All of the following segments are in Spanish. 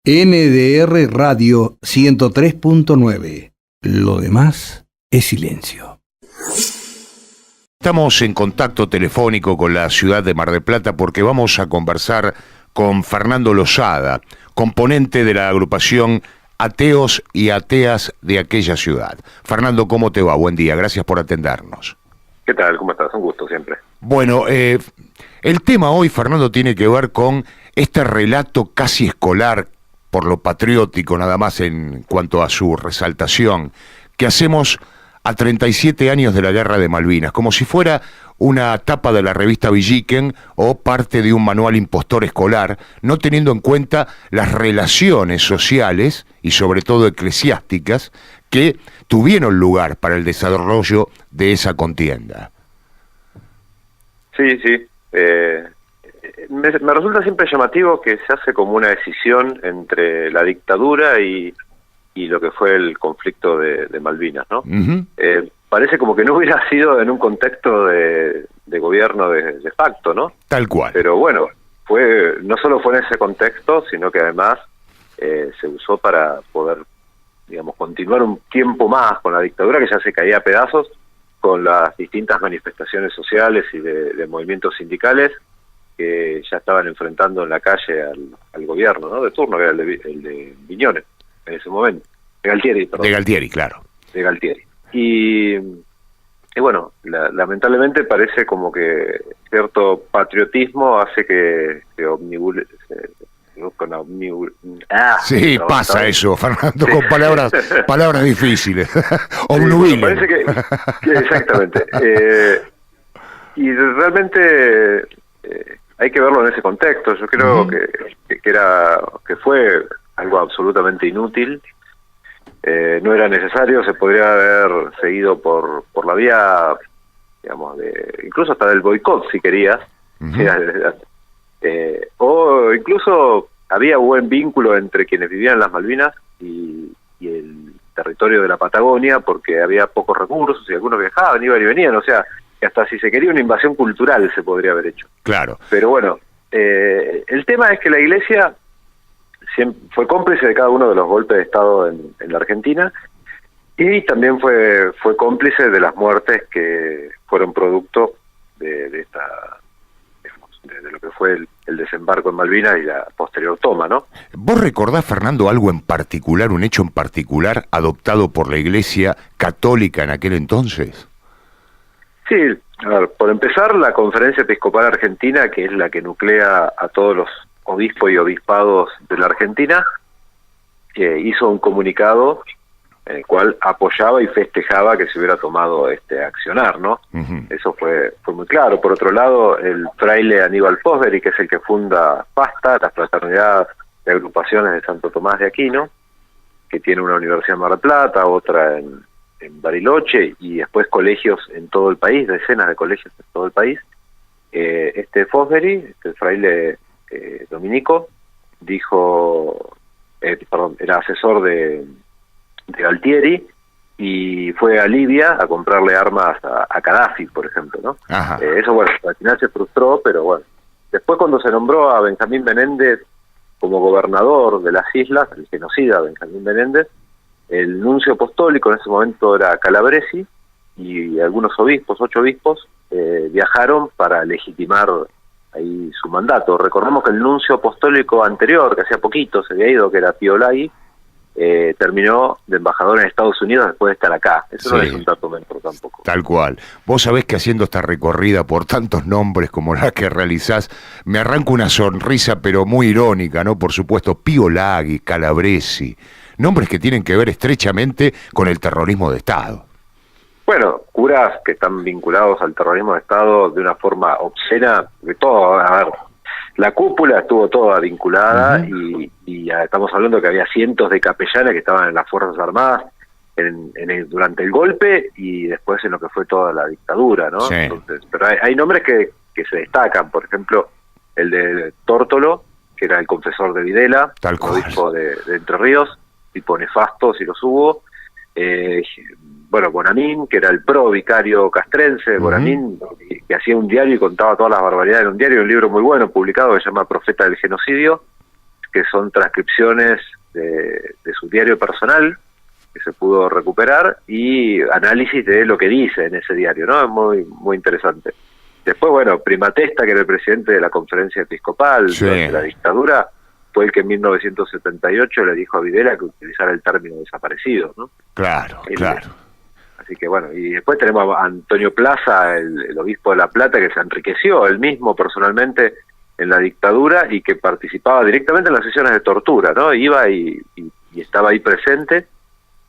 NDR Radio 103.9. Lo demás es silencio. Estamos en contacto telefónico con la ciudad de Mar del Plata porque vamos a conversar con Fernando Lozada, componente de la agrupación Ateos y Ateas de aquella ciudad. Fernando, ¿cómo te va? Buen día, gracias por atendernos. ¿Qué tal? ¿Cómo estás? Un gusto siempre. Bueno, el tema hoy, Fernando, tiene que ver con este relato casi escolar, por lo patriótico nada más en cuanto a su resaltación, que hacemos a 37 años de la Guerra de Malvinas, como si fuera una tapa de la revista Villiquen o parte de un manual impostor escolar, no teniendo en cuenta las relaciones sociales y sobre todo eclesiásticas que tuvieron lugar para el desarrollo de esa contienda. Sí. Me resulta siempre llamativo que se hace como una decisión entre la dictadura y lo que fue el conflicto de Malvinas, ¿no? Uh-huh. Parece como que no hubiera sido en un contexto de gobierno de facto, ¿no? Tal cual. Pero bueno, no solo fue en ese contexto, sino que además se usó para poder, digamos, continuar un tiempo más con la dictadura que ya se caía a pedazos, con las distintas manifestaciones sociales y de movimientos sindicales que ya estaban enfrentando en la calle al gobierno, ¿no? De turno, que era el de Viñones en ese momento, de Galtieri, perdón. De Galtieri, claro. De Galtieri. Y bueno, lamentablemente parece como que cierto patriotismo hace que omnibule... Sí, pasa ¿sabes? eso, Fernando, con palabras difíciles. Obnubilen. Parece que exactamente. Y realmente hay que verlo en ese contexto. Yo creo que fue algo absolutamente inútil. No era necesario, se podría haber seguido por la vía, digamos, incluso hasta del boicot, si querías. O incluso había buen vínculo entre quienes vivían en las Malvinas y el territorio de la Patagonia, porque había pocos recursos y algunos viajaban, iban y venían, o sea, que hasta si se quería una invasión cultural se podría haber hecho. Claro. Pero bueno, el tema es que la Iglesia fue cómplice de cada uno de los golpes de Estado en la Argentina, y también fue cómplice de las muertes que fueron producto de esta, digamos, de lo que fue el desembarco en Malvinas y la posterior toma, ¿no? ¿Vos recordás, Fernando, algo en particular, un hecho en particular adoptado por la Iglesia Católica en aquel entonces? Sí, a ver, por empezar, la Conferencia Episcopal Argentina, que es la que nuclea a todos los obispos y obispados de la Argentina, hizo un comunicado en el cual apoyaba y festejaba que se hubiera tomado este accionar, ¿no? Uh-huh. Eso fue muy claro. Por otro lado, el fraile Aníbal Fosbury, que es el que funda FASTA, la Fraternidad de Agrupaciones de Santo Tomás de Aquino, que tiene una universidad en Mar del Plata, otra en Bariloche, y después colegios en todo el país, decenas de colegios en todo el país. Este Fosbury, el fraile dominico, era asesor de Galtieri, y fue a Libia a comprarle armas a Gaddafi, por ejemplo, ¿no? Eso, bueno, al final se frustró, pero bueno. Después, cuando se nombró a Benjamín Menéndez como gobernador de las islas, el genocida Benjamín Menéndez, el nuncio apostólico en ese momento era Calabresi, y algunos obispos, 8 obispos, viajaron para legitimar ahí su mandato. Recordemos que el nuncio apostólico anterior, que hacía poquito se había ido, que era Pío Laghi, terminó de embajador en Estados Unidos después de estar acá. Eso sí. No es un dato menor tampoco. Tal cual. Vos sabés que haciendo esta recorrida por tantos nombres como la que realizás, me arranca una sonrisa, pero muy irónica, ¿no? Por supuesto, Pío Laghi, Calabresi, nombres que tienen que ver estrechamente con el terrorismo de Estado. Bueno, curas que están vinculados al terrorismo de Estado de una forma obscena, de todo, a ver, la cúpula estuvo toda vinculada. Uh-huh. y estamos hablando que había cientos de capellanes que estaban en las Fuerzas Armadas durante el golpe y después en lo que fue toda la dictadura, ¿no? Sí. Entonces, pero hay nombres que se destacan, por ejemplo, el de Tórtolo, que era el confesor de Videla, obispo de Entre Ríos, tipo nefasto si los hubo. Bueno, Bonamín, que era el pro vicario castrense, Bonamín, que hacía un diario y contaba todas las barbaridades en un diario, un libro muy bueno publicado que se llama Profeta del Genocidio. que son transcripciones de su diario personal, que se pudo recuperar, y análisis de lo que dice en ese diario, ¿no? Es muy, muy interesante. Después, bueno, Primatesta, que era el presidente de la Conferencia Episcopal durante la dictadura, fue el que en 1978 le dijo a Videla que utilizara el término desaparecido, ¿no? Claro, claro. Así que bueno, y después tenemos a Antonio Plaza, el obispo de La Plata, que se enriqueció él mismo personalmente en la dictadura y que participaba directamente en las sesiones de tortura, ¿no? Iba y estaba ahí presente,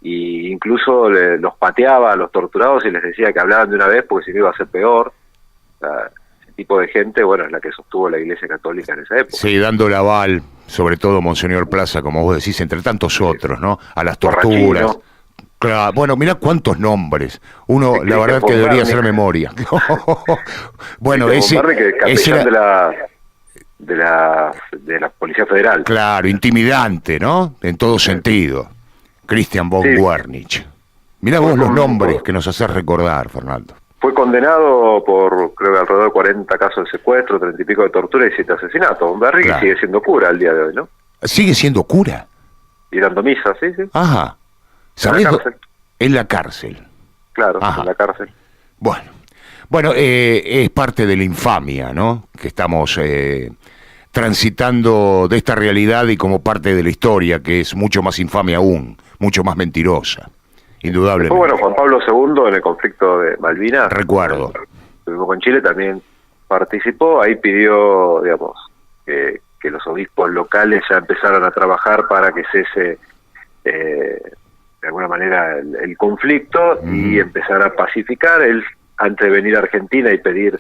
y incluso los pateaba a los torturados y les decía que hablaban de una vez porque si no iba a ser peor. O sea, ese tipo de gente, bueno, es la que sostuvo la Iglesia Católica en esa época. Sí, dando el aval, sobre todo Monseñor Plaza, como vos decís, entre tantos otros, ¿no? A las torturas. Borrachino. Claro, bueno, mirá cuántos nombres. Uno, la verdad que debería hacer memoria. Bueno, ese era de la Policía Federal. Claro, intimidante, ¿no? En todo sentido. Christian von Wernich. Mirá vos los nombres que nos haces recordar, Fernando. Fue condenado por, creo que alrededor de 40 casos de secuestro, 30 y pico de tortura y 7 asesinatos. Un Berry que sigue siendo cura al día de hoy, ¿no? ¿Sigue siendo cura? Y dando misa, sí. Ajá. ¿Sabés? En la cárcel. Claro, en la cárcel. Bueno, es parte de la infamia, ¿no? Que estamos transitando de esta realidad y como parte de la historia, que es mucho más infame aún, mucho más mentirosa, indudablemente. Después, bueno, Juan Pablo II en el conflicto de Malvinas. Recuerdo. Estuvimos con Chile, también participó, ahí pidió, digamos, que los obispos locales ya empezaran a trabajar para que cese de alguna manera el conflicto y empezar a pacificar. Él, antes de venir a Argentina y pedir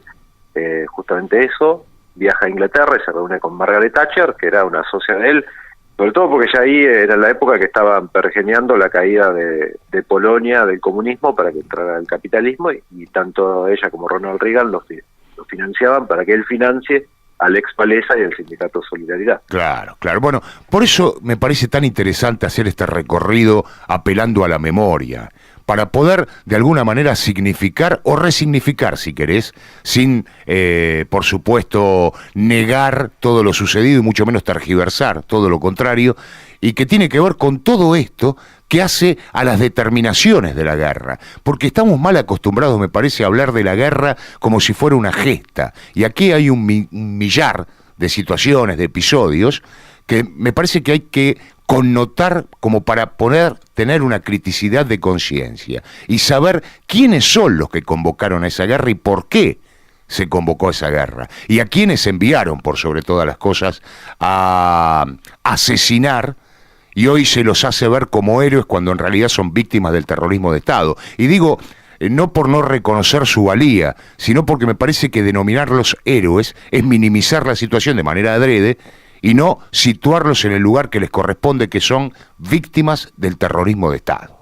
justamente eso, viaja a Inglaterra y se reúne con Margaret Thatcher, que era una socia de él, sobre todo porque ya ahí era la época que estaban pergeñando la caída de Polonia del comunismo para que entrara el capitalismo, y tanto ella como Ronald Reagan lo financiaban para que él financie al ex Palesa y al Sindicato Solidaridad. Claro. Bueno, por eso me parece tan interesante hacer este recorrido apelando a la memoria, para poder de alguna manera significar o resignificar, si querés, sin, por supuesto, negar todo lo sucedido y mucho menos tergiversar, todo lo contrario, y que tiene que ver con todo esto que hace a las determinaciones de la guerra, porque estamos mal acostumbrados, me parece, a hablar de la guerra como si fuera una gesta, y aquí hay un millar de situaciones, de episodios, que me parece que hay que connotar como para poder tener una criticidad de conciencia y saber quiénes son los que convocaron a esa guerra y por qué se convocó a esa guerra, y a quienes enviaron, por sobre todas las cosas, a asesinar, y hoy se los hace ver como héroes cuando en realidad son víctimas del terrorismo de Estado. Y digo, no por no reconocer su valía, sino porque me parece que denominarlos héroes es minimizar la situación de manera adrede y no situarlos en el lugar que les corresponde, que son víctimas del terrorismo de Estado.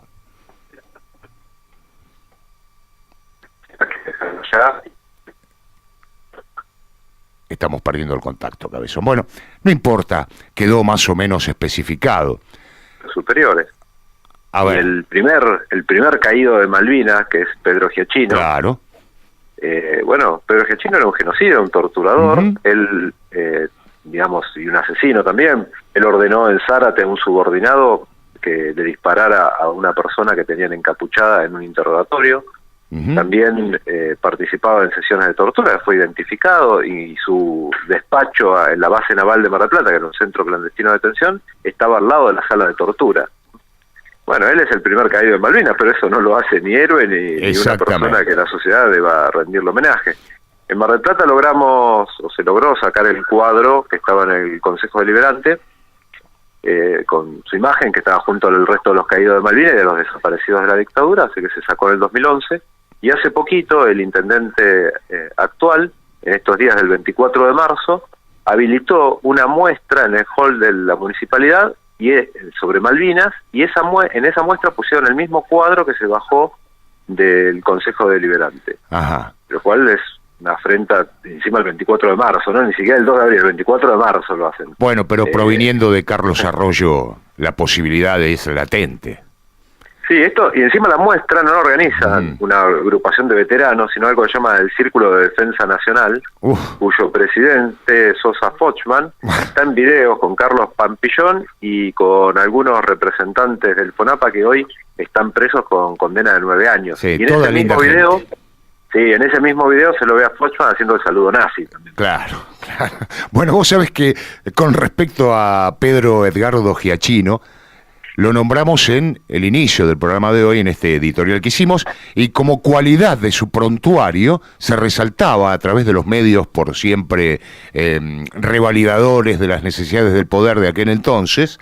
Estamos perdiendo el contacto, Cabezón. Bueno, no importa, quedó más o menos especificado. Los superiores. A ver. El primer caído de Malvinas, que es Pedro Giachino. Claro. Bueno, Pedro Giachino era un genocida, un torturador. Él, digamos, y un asesino también. Él ordenó en Zárate a un subordinado que le disparara a una persona que tenían encapuchada en un interrogatorio. También participaba en sesiones de tortura, fue identificado, y su despacho en la base naval de Mar del Plata, que era un centro clandestino de detención, estaba al lado de la sala de tortura. Bueno, él es el primer caído en Malvinas, pero eso no lo hace ni héroe ni una persona que la sociedad deba rendirle homenaje. En Mar del Plata se logró sacar el cuadro que estaba en el Consejo Deliberante, con su imagen, que estaba junto al resto de los caídos de Malvinas y de los desaparecidos de la dictadura, así que se sacó en el 2011, y hace poquito el intendente actual, en estos días del 24 de marzo, habilitó una muestra en el hall de la municipalidad sobre Malvinas, y en esa muestra pusieron el mismo cuadro que se bajó del Consejo Deliberante. Ajá. Lo cual es una afrenta encima el 24 de marzo, ¿no? Ni siquiera el 2 de abril, el 24 de marzo lo hacen. Bueno, pero proviniendo de Carlos Arroyo, la posibilidad es latente. Sí, esto, y encima la muestra no la organiza una agrupación de veteranos, sino algo que se llama el Círculo de Defensa Nacional, cuyo presidente, Sosa Fochman, está en videos con Carlos Pampillón y con algunos representantes del FONAPA que hoy están presos con condena de 9 años. Sí, y en ese mismo video, en ese mismo video se lo ve a Fochman haciendo el saludo nazi también. Claro, claro. Bueno, vos sabés que con respecto a Pedro Edgardo Giachino, lo nombramos en el inicio del programa de hoy, en este editorial que hicimos, y como cualidad de su prontuario se resaltaba a través de los medios por siempre revalidadores de las necesidades del poder de aquel entonces,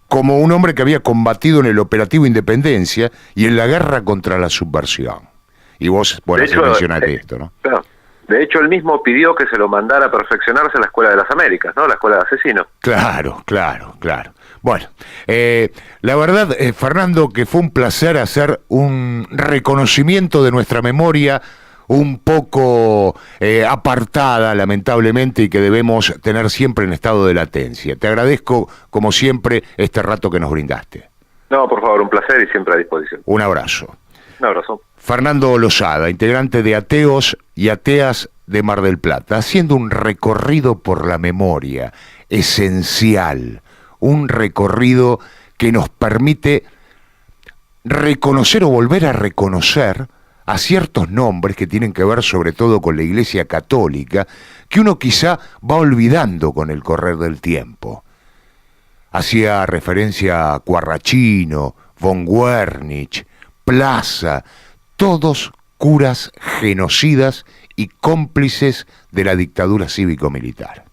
como un hombre que había combatido en el operativo Independencia y en la guerra contra la subversión. Y vos, bueno, mencionaste esto, ¿no? Claro. De hecho, él mismo pidió que se lo mandara a perfeccionarse en la Escuela de las Américas, ¿no? La Escuela de Asesinos. Claro. Bueno, la verdad, Fernando, que fue un placer hacer un reconocimiento de nuestra memoria un poco apartada, lamentablemente, y que debemos tener siempre en estado de latencia. Te agradezco, como siempre, este rato que nos brindaste. No, por favor, un placer y siempre a disposición. Un abrazo. Un abrazo. Fernando Losada, integrante de Ateos y Ateas de Mar del Plata, haciendo un recorrido por la memoria, esencial, un recorrido que nos permite reconocer o volver a reconocer a ciertos nombres que tienen que ver sobre todo con la Iglesia Católica, que uno quizá va olvidando con el correr del tiempo. Hacía referencia a Quarrachino, von Wernich, Plaza, todos curas genocidas y cómplices de la dictadura cívico-militar.